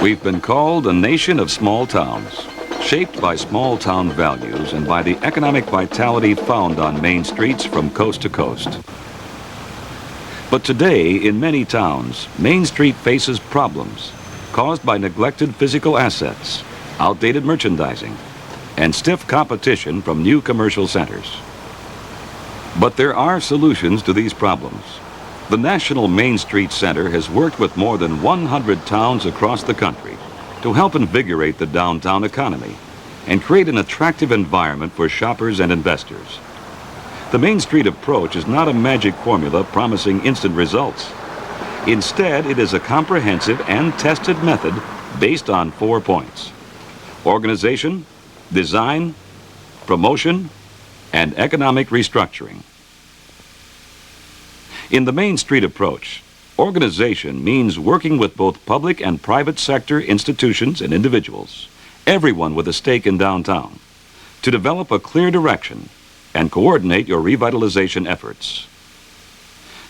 We've been called a nation of small towns, shaped by small town values and by the economic vitality found on main streets from coast to coast. But today, in many towns, Main Street faces problems caused by neglected physical assets, outdated merchandising, and stiff competition from new commercial centers. But there are solutions to these problems. The National Main Street Center has worked with more than 100 towns across the country to help invigorate the downtown economy and create an attractive environment for shoppers and investors. The Main Street approach is not a magic formula promising instant results. Instead, it is a comprehensive and tested method based on 4 points: organization, design, promotion, and economic restructuring. In the Main Street approach, organization means working with both public and private sector institutions and individuals, everyone with a stake in downtown, to develop a clear direction and coordinate your revitalization efforts.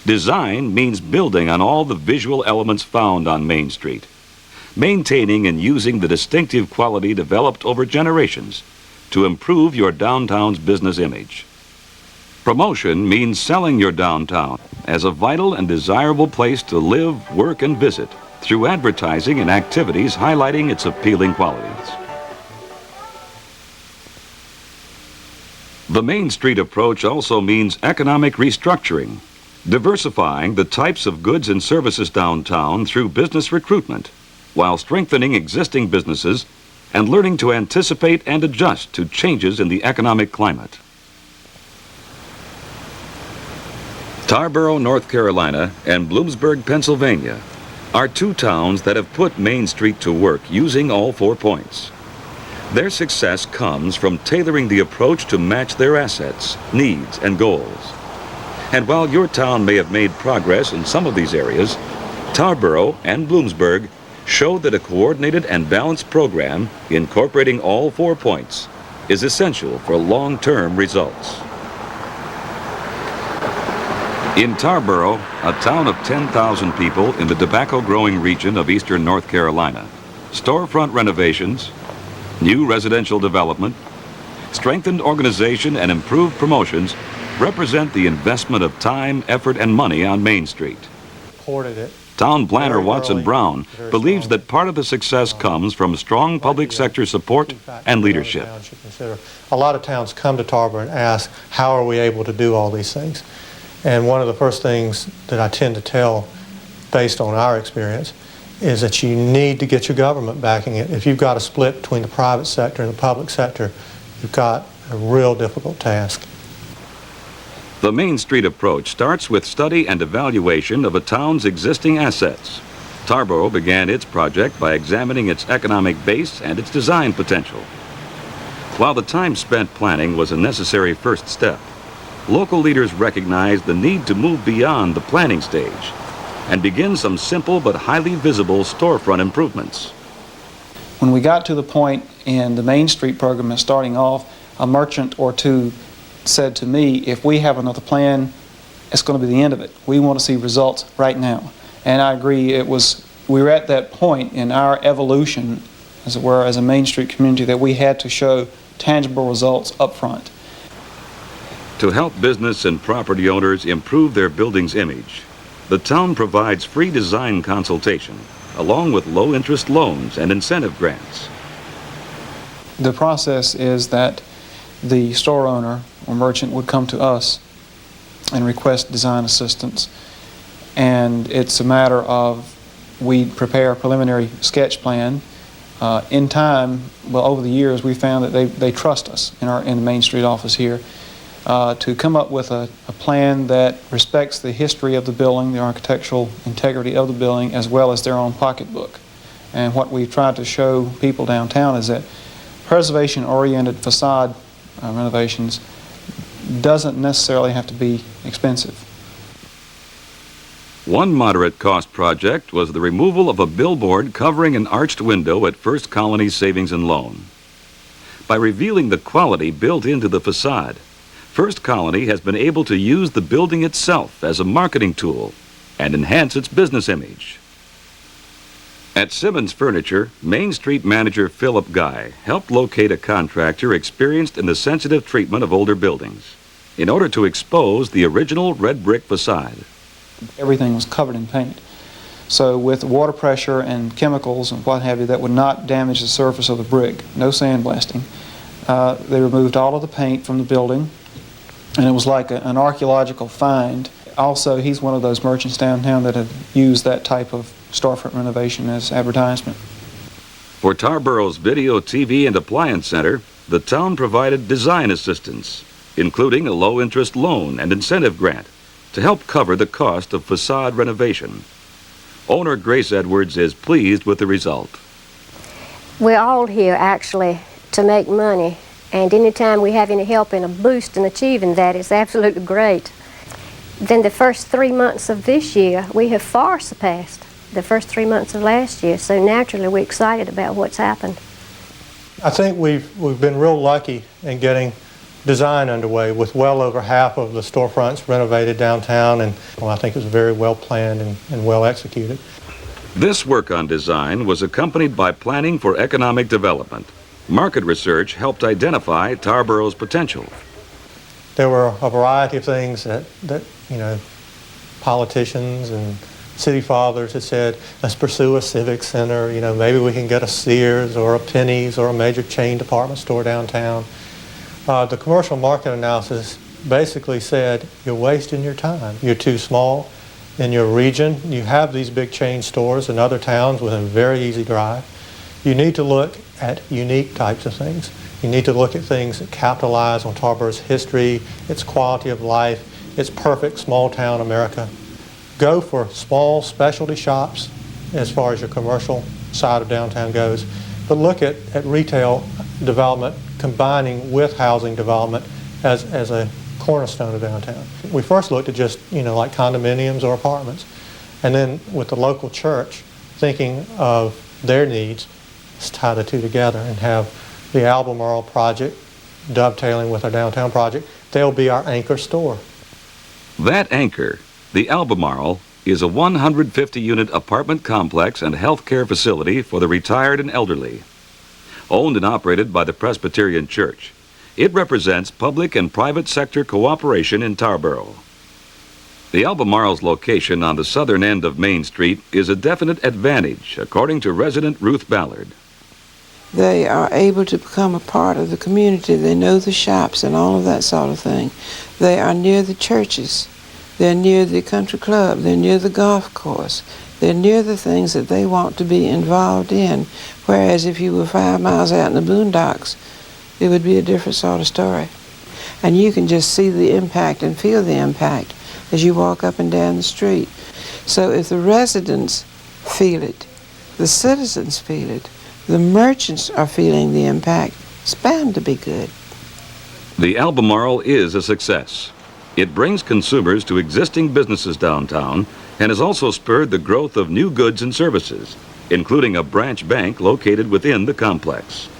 Design means building on all the visual elements found on Main Street, maintaining and using the distinctive quality developed over generations to improve your downtown's business image. Promotion means selling your downtown as a vital and desirable place to live, work, and visit through advertising and activities highlighting its appealing qualities. The Main Street approach also means economic restructuring, diversifying the types of goods and services downtown through business recruitment, while strengthening existing businesses and learning to anticipate and adjust to changes in the economic climate. Tarboro, North Carolina, and Bloomsburg, Pennsylvania, are 2 towns that have put Main Street to work using all 4 points. Their success comes from tailoring the approach to match their assets, needs, and goals. And while your town may have made progress in some of these areas, Tarboro and Bloomsburg show that a coordinated and balanced program incorporating all 4 points is essential for long-term results. In Tarboro, a town of 10,000 people in the tobacco-growing region of eastern North Carolina, storefront renovations, new residential development, strengthened organization, and improved promotions represent the investment of time, effort, and money on Main Street. Town planner Watson Brown believes that part of the success comes from strong public sector support and leadership. A lot of towns come to Tarboro and ask, how are we able to do all these things? And one of the first things that I tend to tell, based on our experience, is that you need to get your government backing it. If you've got a split between the private sector and the public sector, you've got a real difficult task. The Main Street approach starts with study and evaluation of a town's existing assets. Tarboro began its project by examining its economic base and its design potential. While the time spent planning was a necessary first step, local leaders recognized the need to move beyond the planning stage and begin some simple but highly visible storefront improvements. When we got to the point in the Main Street program and starting off, a merchant or 2 said to me, if we have another plan, it's going to be the end of it. We want to see results right now. And I agree, we were at that point in our evolution, as it were, as a Main Street community, that we had to show tangible results up front. To help business and property owners improve their building's image, the town provides free design consultation, along with low-interest loans and incentive grants. The process is that the store owner or merchant would come to us and request design assistance. And it's a matter of, we prepare a preliminary sketch plan. In time, well, over the years, we found that they trust us in the Main Street office here to come up with a plan that respects the history of the building, the architectural integrity of the building, as well as their own pocketbook. And what we've tried to show people downtown is that preservation-oriented facade renovations doesn't necessarily have to be expensive. One moderate cost project was the removal of a billboard covering an arched window at First Colony Savings and Loan. By revealing the quality built into the facade, First Colony has been able to use the building itself as a marketing tool and enhance its business image. At Simmons Furniture, Main Street manager Philip Guy helped locate a contractor experienced in the sensitive treatment of older buildings in order to expose the original red brick facade. Everything was covered in paint. So with water pressure and chemicals and what have you, that would not damage the surface of the brick. No sandblasting. They removed all of the paint from the building, and it was like an archaeological find. Also, he's one of those merchants downtown that have used that type of storefront renovation as advertisement. For Tarborough's Video, TV, and Appliance Center, the town provided design assistance, including a low-interest loan and incentive grant to help cover the cost of facade renovation. Owner Grace Edwards is pleased with the result. We're all here actually to make money, and anytime we have any help in a boost in achieving that, it's absolutely great. Then the first 3 months of this year, we have far surpassed the first 3 months of last year, so naturally we're excited about what's happened. I think we've been real lucky in getting design underway with well over half of the storefronts renovated downtown, and I think it was very well planned and well executed. This work on design was accompanied by planning for economic development. Market research helped identify Tarborough's potential. There were a variety of things that politicians and city fathers had said, let's pursue a civic center, maybe we can get a Sears or a Penny's or a major chain department store downtown. The commercial market analysis basically said, you're wasting your time. You're too small in your region. You have these big chain stores in other towns within a very easy drive. You need to look at unique types of things. You need to look at things that capitalize on Tarborough's history, its quality of life, its perfect small town America. Go for small specialty shops as far as your commercial side of downtown goes, but look at retail development combining with housing development as a cornerstone of downtown. We first looked at just, like condominiums or apartments, and then with the local church, thinking of their needs, let's tie the two together and have the Albemarle project dovetailing with our downtown project. They'll be our anchor store. That anchor, the Albemarle, is a 150-unit apartment complex and healthcare facility for the retired and elderly. Owned and operated by the Presbyterian Church, it represents public and private sector cooperation in Tarboro. The Albemarle's location on the southern end of Main Street is a definite advantage, according to resident Ruth Ballard. They are able to become a part of the community. They know the shops and all of that sort of thing. They are near the churches. They're near the country club. They're near the golf course. They're near the things that they want to be involved in. Whereas if you were 5 miles out in the boondocks, it would be a different sort of story. And you can just see the impact and feel the impact as you walk up and down the street. So if the residents feel it, the citizens feel it, the merchants are feeling the impact, it's bound to be good. The Albemarle is a success. It brings consumers to existing businesses downtown and has also spurred the growth of new goods and services, including a branch bank located within the complex.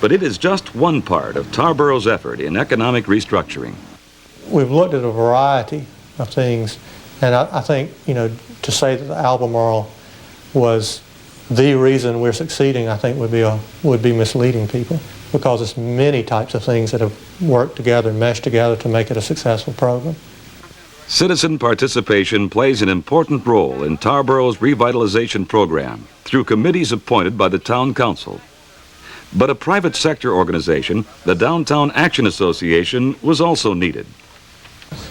But it is just one part of Tarborough's effort in economic restructuring. We've looked at a variety of things, and I think, to say that the Albemarle was the reason we're succeeding, I think would be misleading people, because it's many types of things that have worked together, meshed together to make it a successful program. Citizen participation plays an important role in Tarborough's revitalization program through committees appointed by the town council. But a private sector organization, the Downtown Action Association, was also needed.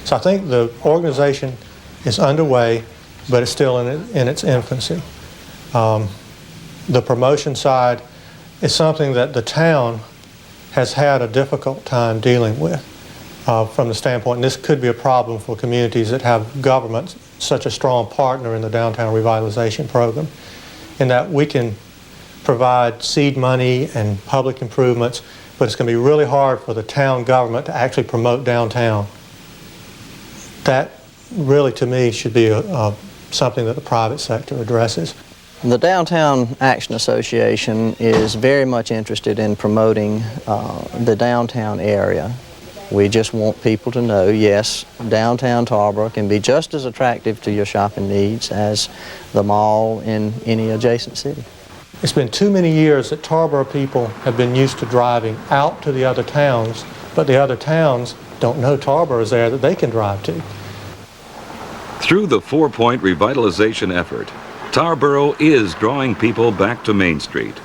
So I think the organization is underway, but it's still in its infancy. The promotion side is something that the town has had a difficult time dealing with from the standpoint, and this could be a problem for communities that have government such a strong partner in the downtown revitalization program, in that we can provide seed money and public improvements, but it's going to be really hard for the town government to actually promote downtown. That really, to me, should be something that the private sector addresses. The Downtown Action Association is very much interested in promoting the downtown area. We just want people to know, yes, downtown Tarboro can be just as attractive to your shopping needs as the mall in any adjacent city. It's been too many years that Tarboro people have been used to driving out to the other towns, but the other towns don't know Tarboro is there that they can drive to. Through the 4-point revitalization effort, Tarboro is drawing people back to Main Street.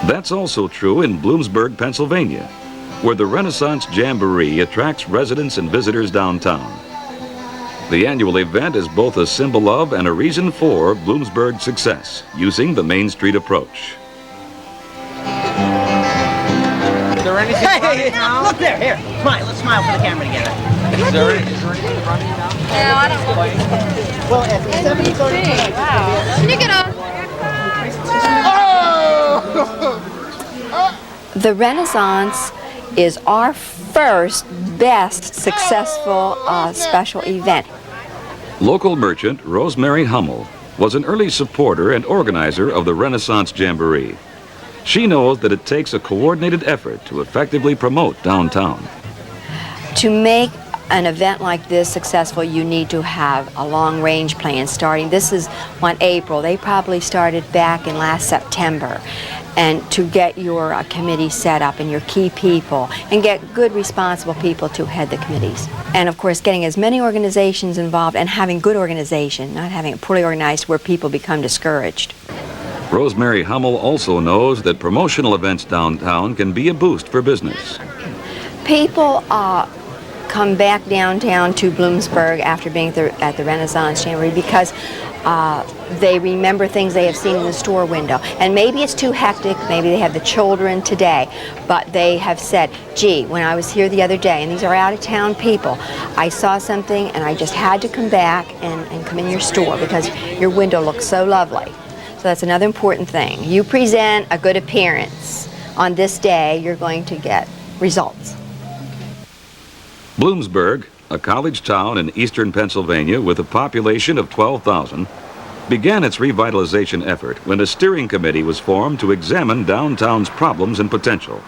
That's also true in Bloomsburg, Pennsylvania, where the Renaissance Jamboree attracts residents and visitors downtown. The annual event is both a symbol of and a reason for Bloomsburg's success, using the Main Street approach. Is there anything running now? Look there, here, smile, let's smile for the camera together. Is there anything running now? No, I don't. Well, at 7:30. Wow. Can you get on? The Renaissance is our first, best, successful special event. Local merchant Rosemary Hummel was an early supporter and organizer of the Renaissance Jamboree. She knows that it takes a coordinated effort to effectively promote downtown. To make an event like this successful, you need to have a long-range plan starting. This is on April. They probably started back in last September. And to get your committee set up and your key people and get good responsible people to head the committees. And of course getting as many organizations involved and having good organization, not having it poorly organized where people become discouraged. Rosemary Hummel also knows that promotional events downtown can be a boost for business. People come back downtown to Bloomsburg after being at the Renaissance Jamboree because they remember things they have seen in the store window. And maybe it's too hectic, maybe they have the children today, but they have said, gee, when I was here the other day, and these are out-of-town people, I saw something and I just had to come back and come in your store because your window looks so lovely. So that's another important thing. You present a good appearance on this day, you're going to get results. Bloomsburg, a college town in eastern Pennsylvania with a population of 12,000, began its revitalization effort when a steering committee was formed to examine downtown's problems and potential.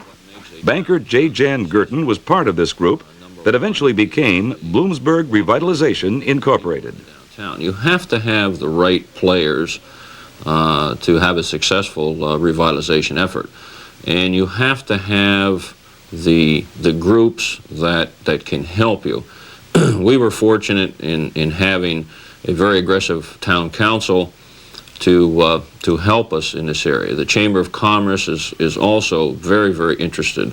Banker J. Jan Girton was part of this group that eventually became Bloomsburg Revitalization Incorporated. You have to have the right players to have a successful revitalization effort, and you have to have the groups that can help you. We were fortunate in having a very aggressive town council to help us in this area. The Chamber of Commerce is also very, very interested,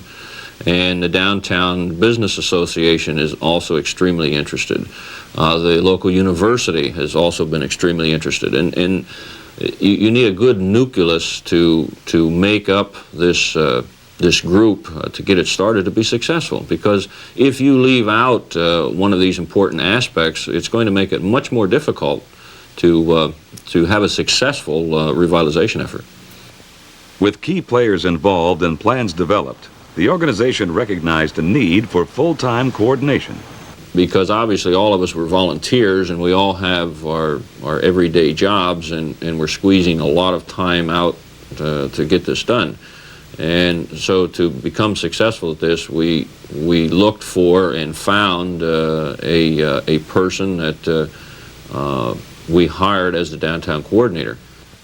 and the Downtown Business Association is also extremely interested. The local university has also been extremely interested, and you need a good nucleus to make up this this group to get it started to be successful, because if you leave out one of these important aspects, it's going to make it much more difficult to have a successful revitalization effort. With key players involved and plans developed, the organization recognized a need for full-time coordination. Because obviously all of us were volunteers and we all have our everyday jobs, and we're squeezing a lot of time out to get this done. And so to become successful at this, we looked for and found a person that we hired as the downtown coordinator.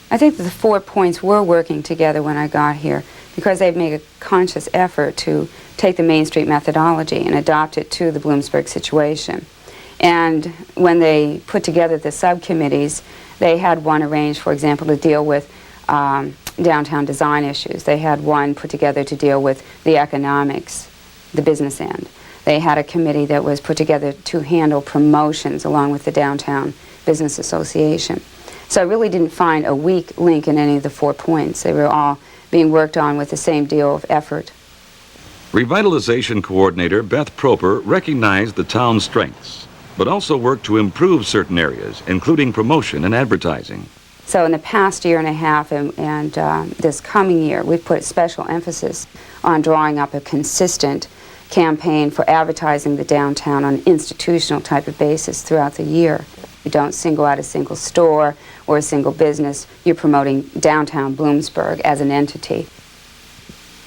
I think that the 4 points were working together when I got here, because they've made a conscious effort to take the Main Street methodology and adopt it to the Bloomsburg situation. And when they put together the subcommittees, they had one arranged, for example, to deal with downtown design issues. They had one put together to deal with the economics, the business end. They had a committee that was put together to handle promotions along with the Downtown Business Association. So I really didn't find a weak link in any of the 4 points. They were all being worked on with the same deal of effort. Revitalization coordinator Beth Proper recognized the town's strengths, but also worked to improve certain areas, including promotion and advertising. So in the past year and a half and this coming year, we've put special emphasis on drawing up a consistent campaign for advertising the downtown on an institutional type of basis throughout the year. You don't single out a single store or a single business. You're promoting downtown Bloomsburg as an entity.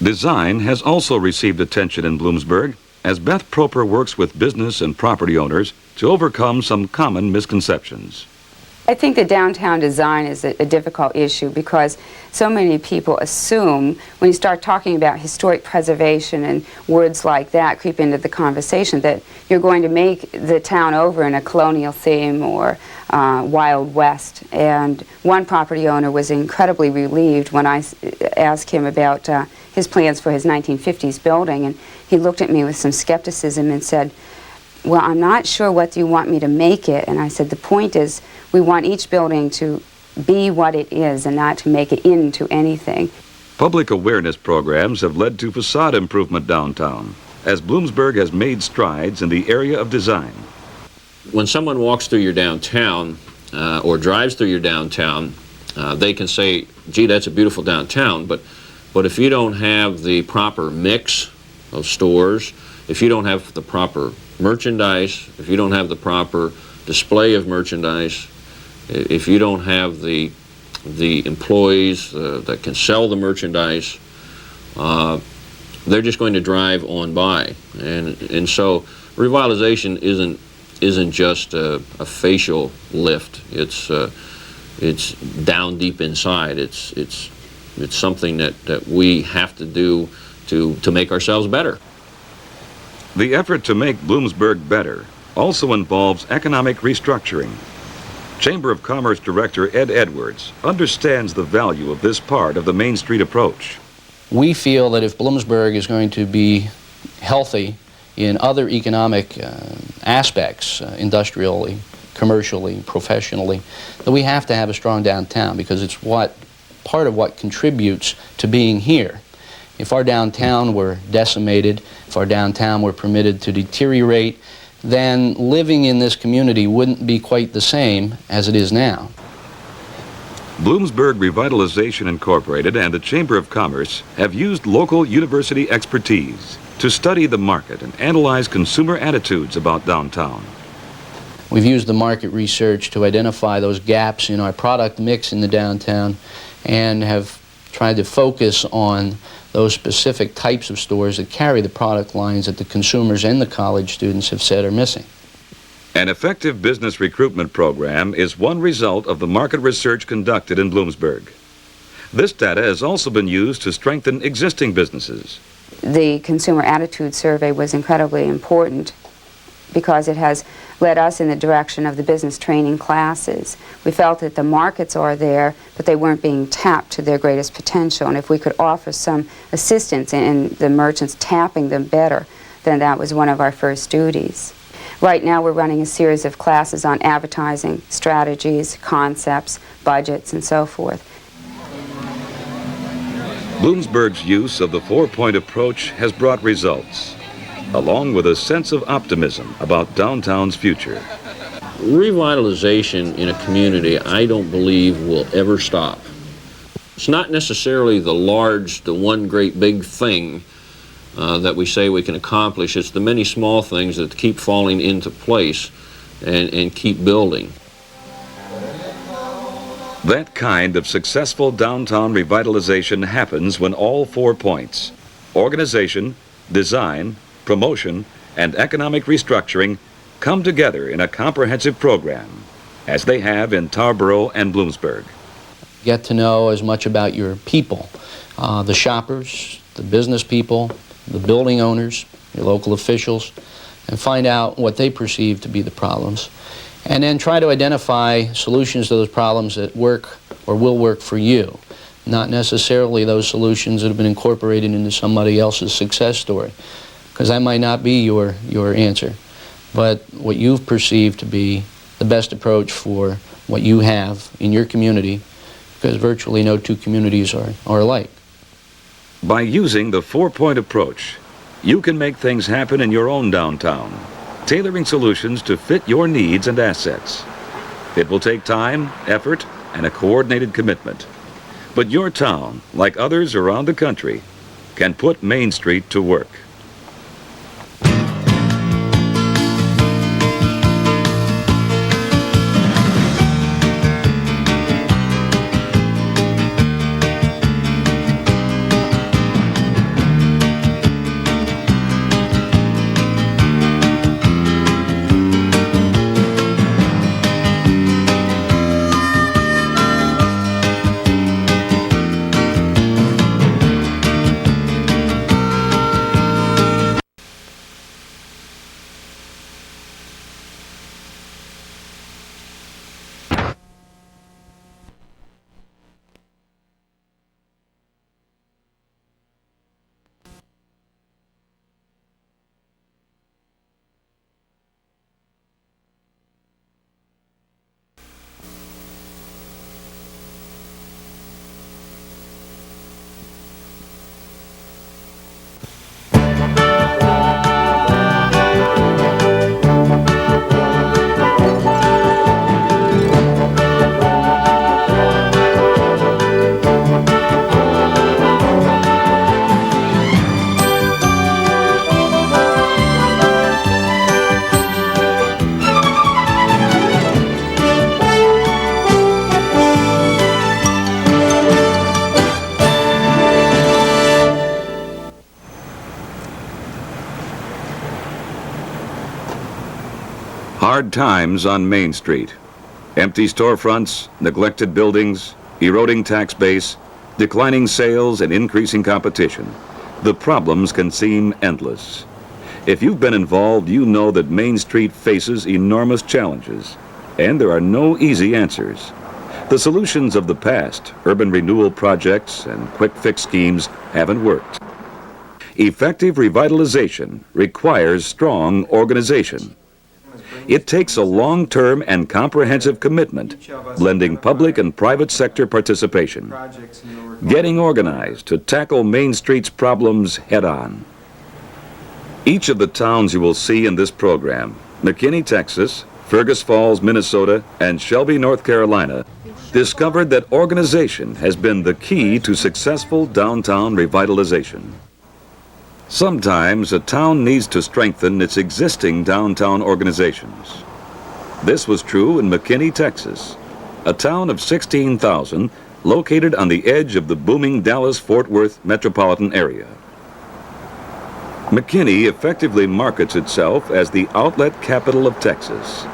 Design has also received attention in Bloomsburg as Beth Proper works with business and property owners to overcome some common misconceptions. I think that downtown design is a difficult issue because so many people assume when you start talking about historic preservation and words like that creep into the conversation that you're going to make the town over in a colonial theme or Wild West. And one property owner was incredibly relieved when I asked him about his plans for his 1950s building, and he looked at me with some skepticism and said, "Well, I'm not sure what you want me to make it." And I said, "The point is we want each building to be what it is and not to make it into anything." Public awareness programs have led to facade improvement downtown, as Bloomsburg has made strides in the area of design. When someone walks through your downtown or drives through your downtown, they can say, "Gee, that's a beautiful downtown," but if you don't have the proper mix of stores, if you don't have the proper merchandise, if you don't have the proper display of merchandise, if you don't have the employees that can sell the merchandise, they're just going to drive on by. And so revitalization isn't just a facial lift. It's down deep inside. It's something that we have to do to make ourselves better. The effort to make Bloomsburg better also involves economic restructuring. Chamber of Commerce Director Ed Edwards understands the value of this part of the Main Street approach. We feel that if Bloomsburg is going to be healthy in other economic aspects, industrially, commercially, professionally, that we have to have a strong downtown because it's part of what contributes to being here. If our downtown were decimated, if our downtown were permitted to deteriorate, then living in this community wouldn't be quite the same as it is now. Bloomsburg Revitalization Incorporated and the Chamber of Commerce have used local university expertise to study the market and analyze consumer attitudes about downtown. We've used the market research to identify those gaps in our product mix in the downtown and have tried to focus on those specific types of stores that carry the product lines that the consumers and the college students have said are missing. An effective business recruitment program is one result of the market research conducted in Bloomsburg. This data has also been used to strengthen existing businesses. The consumer attitude survey was incredibly important because it has led us in the direction of the business training classes. We felt that the markets are there, but they weren't being tapped to their greatest potential. And if we could offer some assistance in the merchants tapping them better, then that was one of our first duties. Right now we're running a series of classes on advertising, strategies, concepts, budgets, and so forth. Bloomsburg's use of the four-point approach has brought results, along with a sense of optimism about downtown's future. Revitalization in a community, I don't believe, will ever stop. It's not necessarily the one great big thing that we say we can accomplish. It's the many small things that keep falling into place and keep building. That kind of successful downtown revitalization happens when all 4 points, organization, design, promotion, and economic restructuring, come together in a comprehensive program, as they have in Tarboro and Bloomsburg. Get to know as much about your people, the shoppers, the business people, the building owners, your local officials, and find out what they perceive to be the problems. And then try to identify solutions to those problems that work or will work for you, not necessarily those solutions that have been incorporated into somebody else's success story, because that might not be your answer, but what you've perceived to be the best approach for what you have in your community, because virtually no two communities are alike. By using the 4-point approach, you can make things happen in your own downtown, tailoring solutions to fit your needs and assets. It will take time, effort, and a coordinated commitment. But your town, like others around the country, can put Main Street to work. Hard times on Main Street. Empty storefronts, neglected buildings, eroding tax base, declining sales, and increasing competition. The problems can seem endless. If you've been involved, you know that Main Street faces enormous challenges, and there are no easy answers. The solutions of the past, urban renewal projects and quick fix schemes, haven't worked. Effective revitalization requires strong organization. It takes a long-term and comprehensive commitment, blending public and private sector participation. Getting organized to tackle Main Street's problems head-on. Each of the towns you will see in this program, McKinney, Texas, Fergus Falls, Minnesota, and Shelby, North Carolina, discovered that organization has been the key to successful downtown revitalization. Sometimes a town needs to strengthen its existing downtown organizations. This was true in McKinney, Texas, a town of 16,000 located on the edge of the booming Dallas-Fort Worth metropolitan area. McKinney effectively markets itself as the outlet capital of Texas,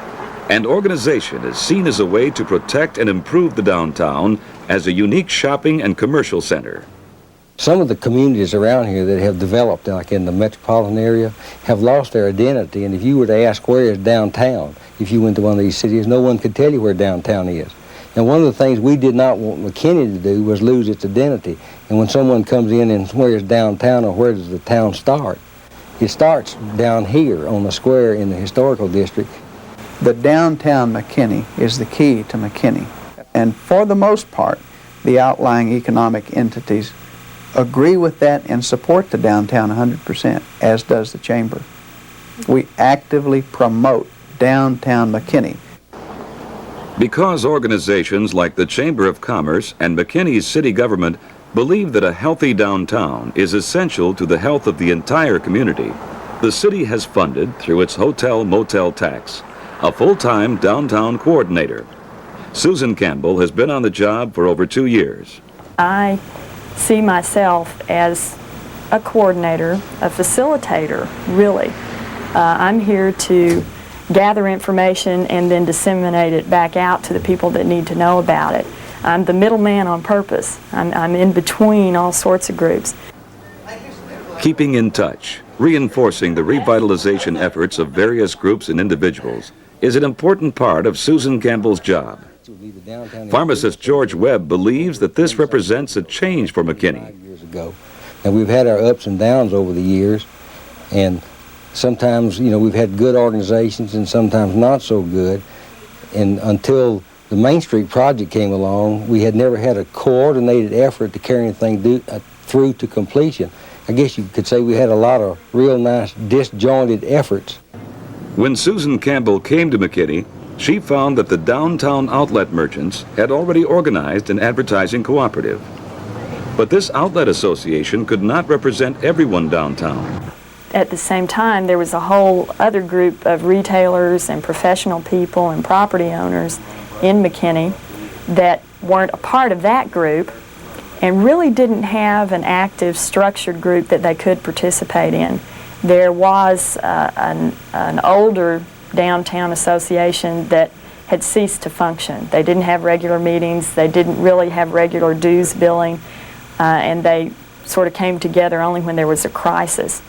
and organization is seen as a way to protect and improve the downtown as a unique shopping and commercial center. Some of the communities around here that have developed, like in the metropolitan area, have lost their identity, and if you were to ask where is downtown, if you went to one of these cities, no one could tell you where downtown is. And one of the things we did not want McKinney to do was lose its identity. And when someone comes in and where is downtown or where does the town start, it starts down here on the square in the historical district. The downtown McKinney is the key to McKinney. And for the most part, the outlying economic entities agree with that and support the downtown 100%, as does the Chamber. We actively promote downtown McKinney. Because organizations like the Chamber of Commerce and McKinney's city government believe that a healthy downtown is essential to the health of the entire community, the city has funded, through its hotel-motel tax, a full-time downtown coordinator. Susan Campbell has been on the job for over 2 years. I see myself as a coordinator, a facilitator, really. I'm here to gather information and then disseminate it back out to the people that need to know about it. I'm the middleman on purpose. I'm in between all sorts of groups. Keeping in touch, reinforcing the revitalization efforts of various groups and individuals is an important part of Susan Campbell's job. Pharmacist George Webb believes that this represents a change for McKinney. And we've had our ups and downs over the years, and sometimes, we've had good organizations and sometimes not so good. And until the Main Street project came along, we had never had a coordinated effort to carry anything through to completion. I guess you could say we had a lot of real nice disjointed efforts. When Susan Campbell came to McKinney, she found that the downtown outlet merchants had already organized an advertising cooperative. But this outlet association could not represent everyone downtown. At the same time, there was a whole other group of retailers and professional people and property owners in McKinney that weren't a part of that group and really didn't have an active, structured group that they could participate in. There was an older downtown association that had ceased to function. They didn't have regular meetings, they didn't really have regular dues billing, and they sort of came together only when there was a crisis.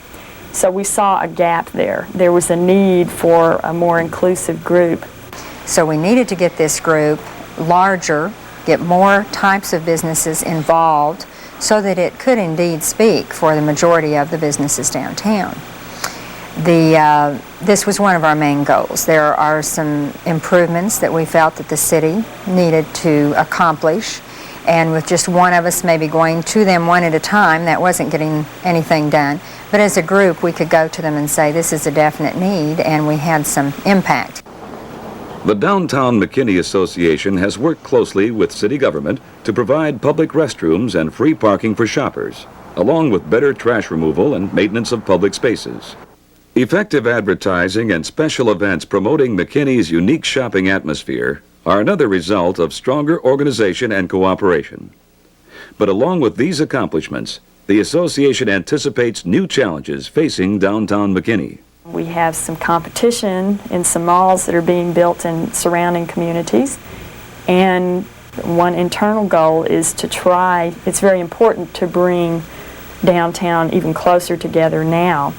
So we saw a gap there. There was a need for a more inclusive group. So we needed to get this group larger, get more types of businesses involved so that it could indeed speak for the majority of the businesses downtown. This was one of our main goals. There are some improvements that we felt that the city needed to accomplish, and with just one of us maybe going to them one at a time, that wasn't getting anything done. But as a group, we could go to them and say, this is a definite need, and we had some impact. The Downtown McKinney Association has worked closely with city government to provide public restrooms and free parking for shoppers, along with better trash removal and maintenance of public spaces. Effective advertising and special events promoting McKinney's unique shopping atmosphere are another result of stronger organization and cooperation. But along with these accomplishments, the association anticipates new challenges facing downtown McKinney. We have some competition in some malls that are being built in surrounding communities, and one internal goal is to try, it's very important to bring downtown even closer together now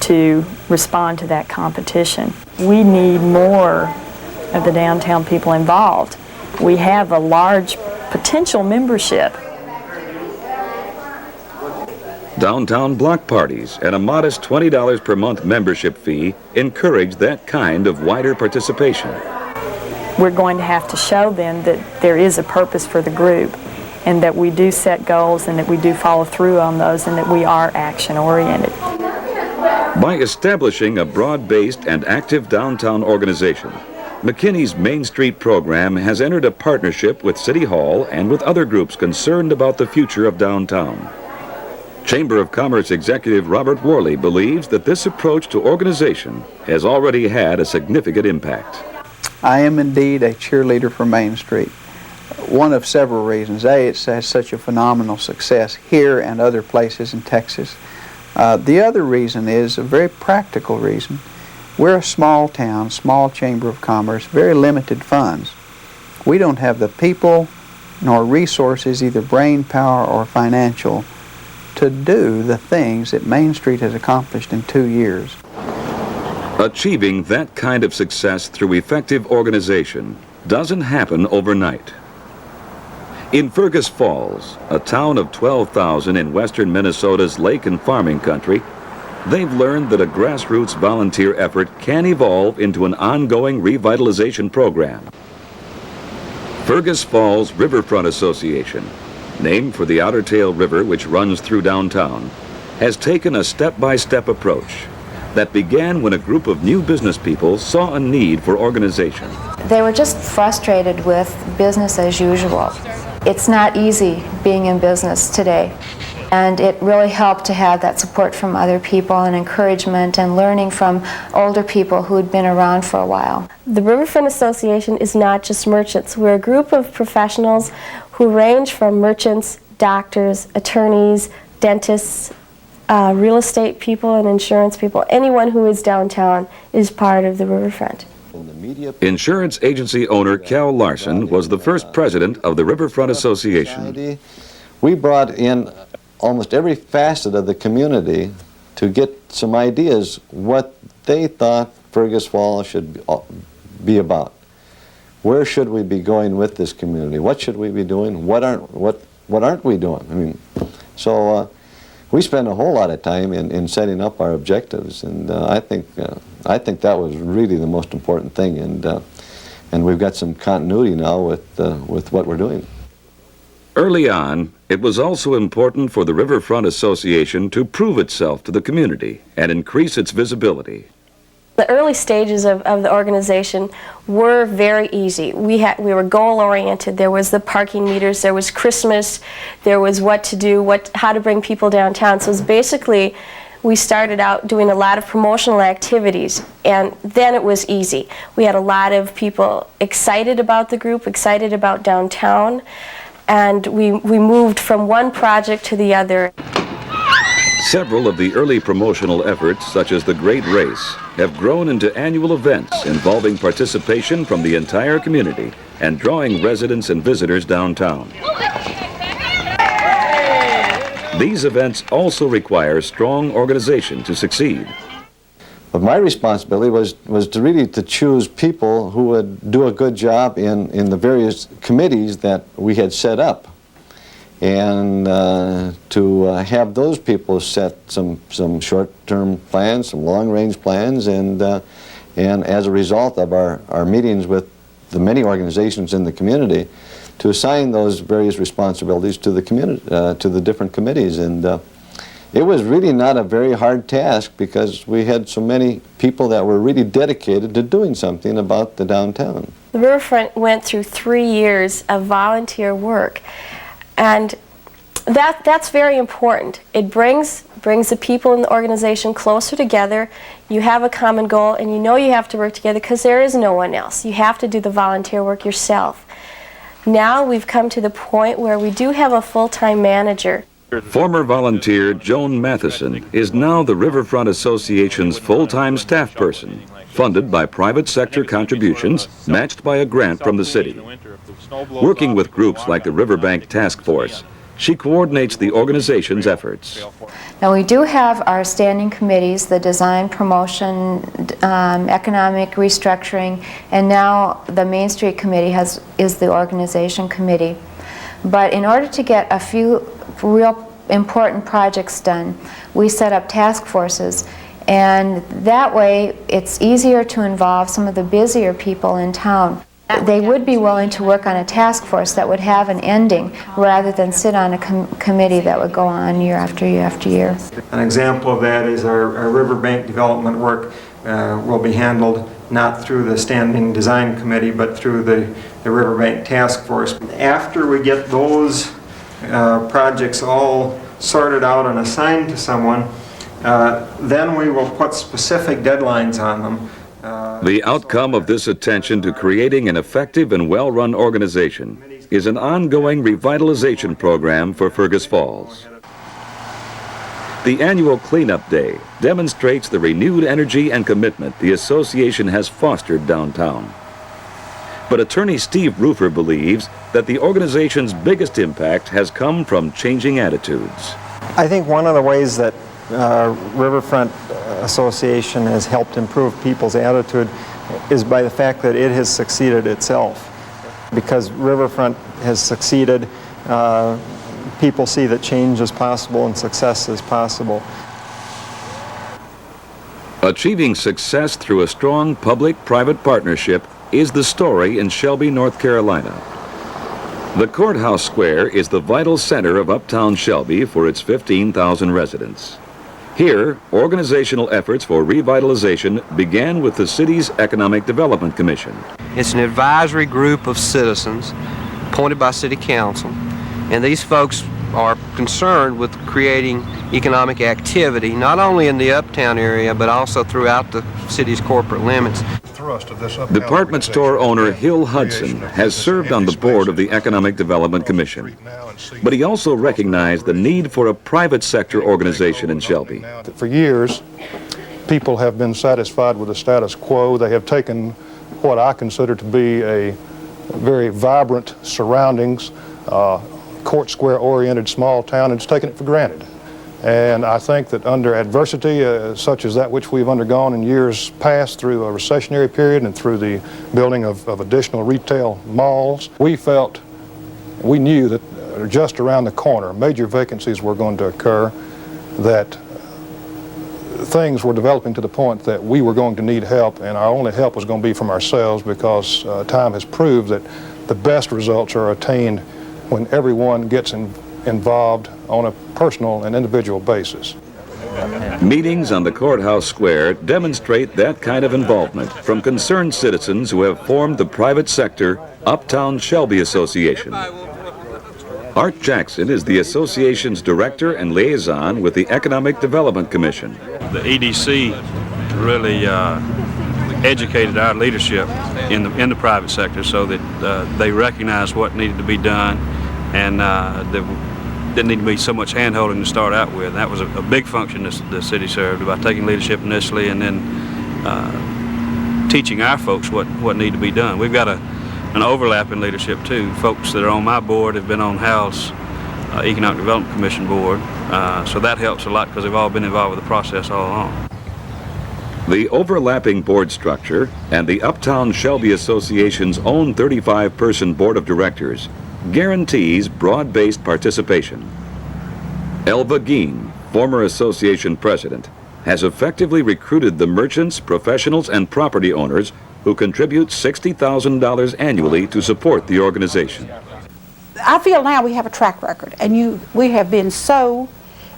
to respond to that competition. We need more of the downtown people involved. We have a large potential membership. Downtown block parties and a modest $20 per month membership fee encourage that kind of wider participation. We're going to have to show them that there is a purpose for the group, and that we do set goals, and that we do follow through on those, and that we are action-oriented. By establishing a broad-based and active downtown organization, McKinney's Main Street program has entered a partnership with City Hall and with other groups concerned about the future of downtown. Chamber of Commerce Executive Robert Worley believes that this approach to organization has already had a significant impact. I am indeed a cheerleader for Main Street. One of several reasons. A, it's had such a phenomenal success here and other places in Texas. The other reason is a very practical reason. We're a small town, small Chamber of Commerce, very limited funds. We don't have the people nor resources, either brain power or financial, to do the things that Main Street has accomplished in 2 years. Achieving that kind of success through effective organization doesn't happen overnight. In Fergus Falls, a town of 12,000 in western Minnesota's lake and farming country, they've learned that a grassroots volunteer effort can evolve into an ongoing revitalization program. Fergus Falls Riverfront Association, named for the Otter Tail River which runs through downtown, has taken a step-by-step approach that began when a group of new business people saw a need for organization. They were just frustrated with business as usual. It's not easy being in business today, and it really helped to have that support from other people and encouragement and learning from older people who had been around for a while. The Riverfront Association is not just merchants. We're a group of professionals who range from merchants, doctors, attorneys, dentists, real estate people and insurance people. Anyone who is downtown is part of the Riverfront. Insurance agency owner Cal Larson was the first president of the Riverfront Association. We brought in almost every facet of the community to get some ideas what they thought Fergus Falls should be about. Where should we be going with this community? What should we be doing? What aren't we doing? I mean, so we spent a whole lot of time in setting up our objectives, and I think that was really the most important thing, and we've got some continuity now with what we're doing. Early on, it was also important for the Riverfront Association to prove itself to the community and increase its visibility. The early stages of the organization were very easy. We were goal-oriented. There was the parking meters, there was Christmas, there was what to do, how to bring people downtown. So it was basically, we started out doing a lot of promotional activities, and then it was easy. We had a lot of people excited about the group, excited about downtown, and we moved from one project to the other. Several of the early promotional efforts, such as the Great Race, have grown into annual events involving participation from the entire community and drawing residents and visitors downtown. These events also require strong organization to succeed. But my responsibility was to really choose people who would do a good job in the various committees that we had set up, and to have those people set some short-term plans, some long-range plans, and as a result of our meetings with the many organizations in the community, to assign those various responsibilities to the community, to the different committees. And it was really not a very hard task because we had so many people that were really dedicated to doing something about the downtown. The Riverfront went through 3 years of volunteer work, and that's very important. It brings the people in the organization closer together. You have a common goal, and you know you have to work together because there is no one else. You have to do the volunteer work yourself. Now we've come to the point where we do have a full-time manager. Former volunteer Joan Matheson is now the Riverfront Association's full-time staff person, funded by private sector contributions, matched by a grant from the city. Working with groups like the Riverbank Task Force, she coordinates the organization's efforts. Now we do have our standing committees, the design, promotion, economic restructuring, and now the Main Street Committee is the organization committee. But in order to get a few real important projects done, we set up task forces, and that way it's easier to involve some of the busier people in town. They would be willing to work on a task force that would have an ending rather than sit on a committee that would go on year after year after year. An example of that is our riverbank development work will be handled not through the standing design committee but through the riverbank task force. After we get those projects all sorted out and assigned to someone, then we will put specific deadlines on them. The outcome of this attention to creating an effective and well-run organization is an ongoing revitalization program for Fergus Falls. The annual Cleanup Day demonstrates the renewed energy and commitment the association has fostered downtown. But attorney Steve Roofer believes that the organization's biggest impact has come from changing attitudes. I think one of the ways that Riverfront Association has helped improve people's attitude is by the fact that it has succeeded itself. Because Riverfront has succeeded, people see that change is possible and success is possible. Achieving success through a strong public-private partnership is the story in Shelby, North Carolina. The Courthouse Square is the vital center of uptown Shelby for its 15,000 residents. Here, organizational efforts for revitalization began with the city's Economic Development Commission. It's an advisory group of citizens appointed by City Council, and these folks are concerned with creating economic activity, not only in the uptown area, but also throughout the city's corporate limits. Department store owner Hill Hudson has served on the board of the Economic Development Commission, but he also recognized the need for a private sector organization in Shelby. For years, people have been satisfied with the status quo. They have taken what I consider to be a very vibrant surroundings, Court Square oriented small town, and it's taken it for granted. And I think that under adversity such as that which we've undergone in years past through a recessionary period and through the building of additional retail malls, we knew that just around the corner major vacancies were going to occur, that things were developing to the point that we were going to need help, and our only help was going to be from ourselves, because time has proved that the best results are attained when everyone gets involved on a personal and individual basis. Meetings on the Courthouse Square demonstrate that kind of involvement from concerned citizens who have formed the private sector Uptown Shelby Association. Art Jackson is the association's director and liaison with the Economic Development Commission. The EDC really educated our leadership in the private sector so that they recognized what needed to be done, and there didn't need to be so much hand-holding to start out with. That was a big function the city served by taking leadership initially and then teaching our folks what needed to be done. We've got an overlap in leadership too. Folks that are on my board have been on Hal's Economic Development Commission board, so that helps a lot because they've all been involved with the process all along. The overlapping board structure and the Uptown Shelby Association's own 35-person board of directors guarantees broad-based participation. Elva Geen, former association president, has effectively recruited the merchants, professionals, and property owners who contribute $60,000 annually to support the organization. I feel now we have a track record, and we have been so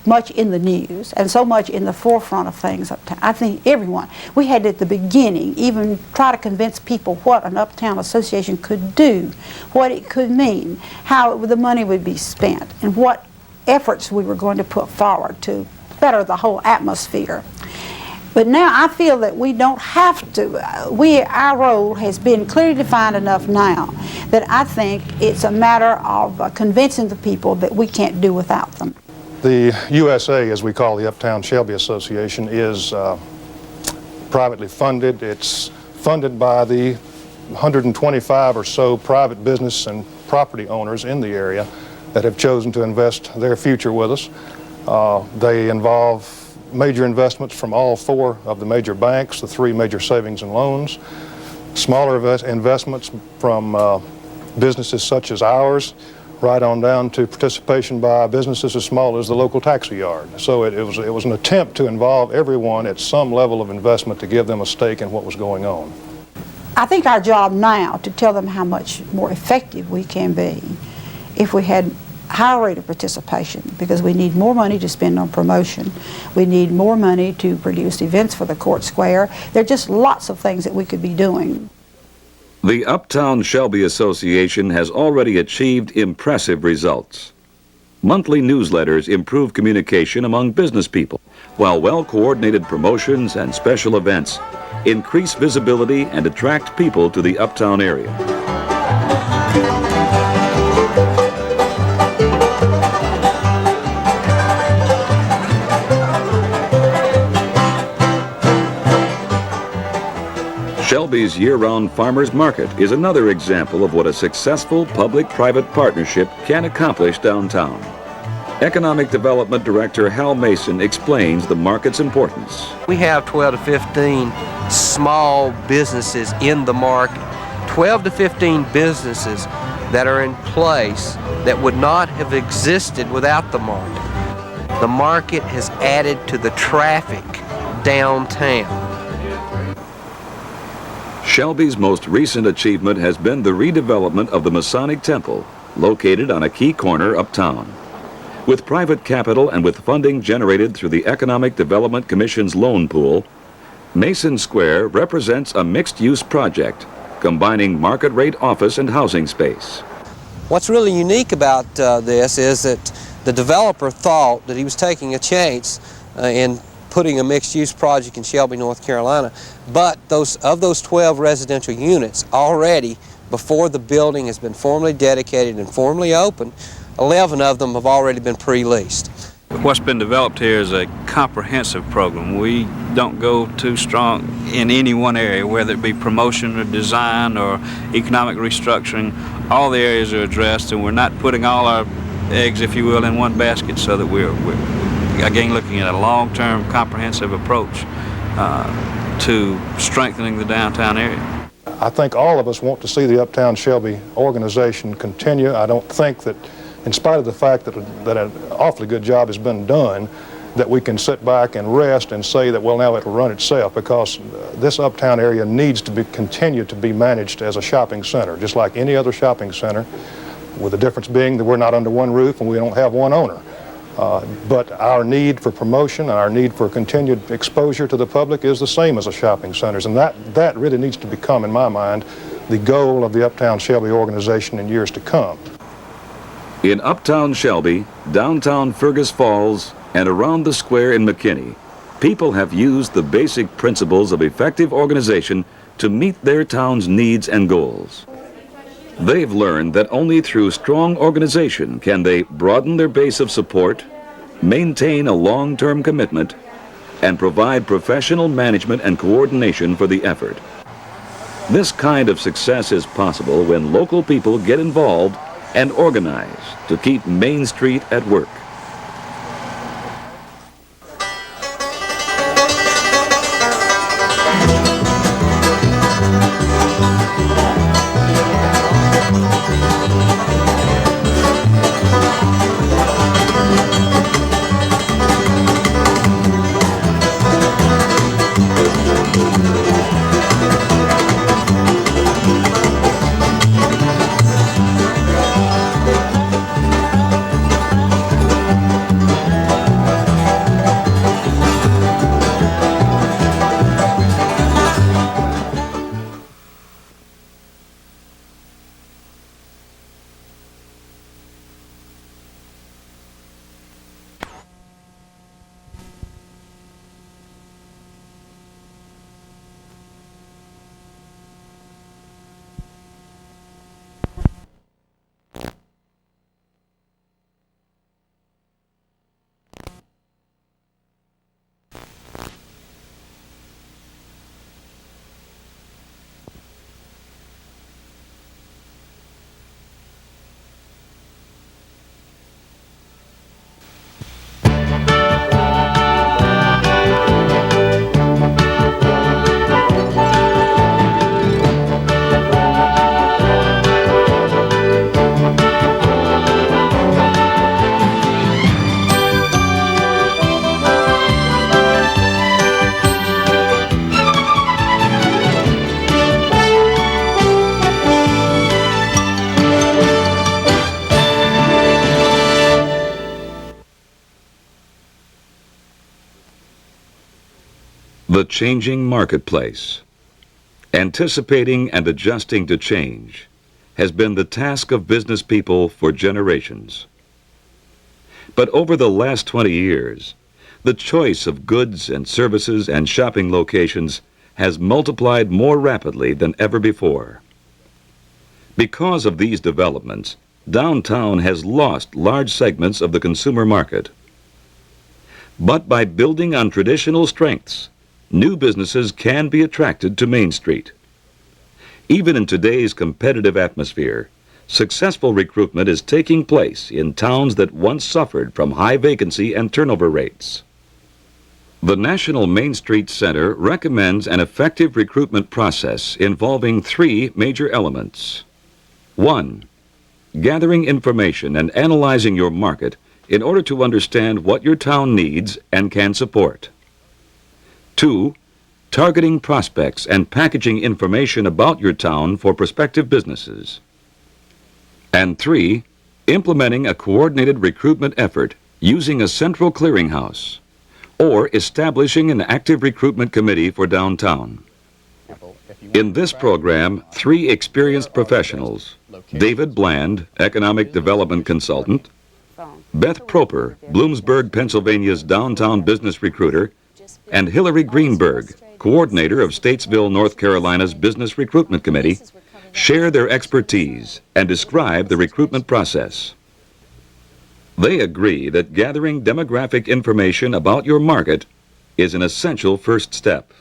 much in the news and so much in the forefront of things uptown. I think everyone, we had at the beginning even try to convince people what an uptown association could do, what it could mean, how the money would be spent, and what efforts we were going to put forward to better the whole atmosphere. But now I feel that we don't have to. Our role has been clearly defined enough now that I think it's a matter of convincing the people that we can't do without them. The USA, as we call the Uptown Shelby Association, is privately funded. It's funded by the 125 or so private business and property owners in the area that have chosen to invest their future with us. They involve major investments from all 4 of the major banks, the 3 major savings and loans, smaller investments from businesses such as ours, right on down to participation by businesses as small as the local taxi yard. So it was an attempt to involve everyone at some level of investment to give them a stake in what was going on. I think our job now to tell them how much more effective we can be if we had higher rate of participation, because we need more money to spend on promotion. We need more money to produce events for the Court Square. There are just lots of things that we could be doing. The Uptown Shelby Association has already achieved impressive results. Monthly newsletters improve communication among business people, while well-coordinated promotions and special events increase visibility and attract people to the Uptown area. Shelby's year-round farmers market is another example of what a successful public-private partnership can accomplish downtown. Economic Development Director Hal Mason explains the market's importance. We have 12 to 15 small businesses in the market, 12 to 15 businesses that are in place that would not have existed without the market. The market has added to the traffic downtown. Shelby's most recent achievement has been the redevelopment of the Masonic Temple, located on a key corner uptown. With private capital and with funding generated through the Economic Development Commission's loan pool, Mason Square represents a mixed-use project, combining market-rate office and housing space. What's really unique about this is that the developer thought that he was taking a chance in putting a mixed-use project in Shelby, North Carolina, but of those 12 residential units, already before the building has been formally dedicated and formally opened, 11 of them have already been pre-leased. What's been developed here is a comprehensive program. We don't go too strong in any one area, whether it be promotion or design or economic restructuring. All the areas are addressed, and we're not putting all our eggs, if you will, in one basket, so that we're again looking at a long-term comprehensive approach to strengthening the downtown area. I think all of us want to see the Uptown Shelby organization continue. I don't think that, in spite of the fact that an awfully good job has been done, that we can sit back and rest and say that, well, now it'll run itself, because this uptown area needs to continue to be managed as a shopping center, just like any other shopping center, with the difference being that we're not under one roof and we don't have one owner. But our need for promotion and our need for continued exposure to the public is the same as a shopping center's, and that really needs to become, in my mind, the goal of the Uptown Shelby organization in years to come. In Uptown Shelby, downtown Fergus Falls, and around the square in McKinney, people have used the basic principles of effective organization to meet their town's needs and goals. They've learned that only through strong organization can they broaden their base of support, maintain a long-term commitment, and provide professional management and coordination for the effort. This kind of success is possible when local people get involved and organize to keep Main Street at work. The changing marketplace. Anticipating and adjusting to change has been the task of business people for generations. But over the last 20 years, the choice of goods and services and shopping locations has multiplied more rapidly than ever before. Because of these developments, downtown has lost large segments of the consumer market. But by building on traditional strengths, new businesses can be attracted to Main Street. Even in today's competitive atmosphere, successful recruitment is taking place in towns that once suffered from high vacancy and turnover rates. The National Main Street Center recommends an effective recruitment process involving 3 major elements. 1. Gathering information and analyzing your market in order to understand what your town needs and can support. 2. Targeting prospects and packaging information about your town for prospective businesses. And 3. Implementing a coordinated recruitment effort using a central clearinghouse or establishing an active recruitment committee for downtown. In this program, 3 experienced professionals, David Bland, Economic Development Consultant, Beth Proper, Bloomsburg, Pennsylvania's Downtown Business Recruiter, and Hillary Greenberg, Coordinator of Statesville, North Carolina's Business Recruitment Committee, share their expertise and describe the recruitment process. They agree that gathering demographic information about your market is an essential first step.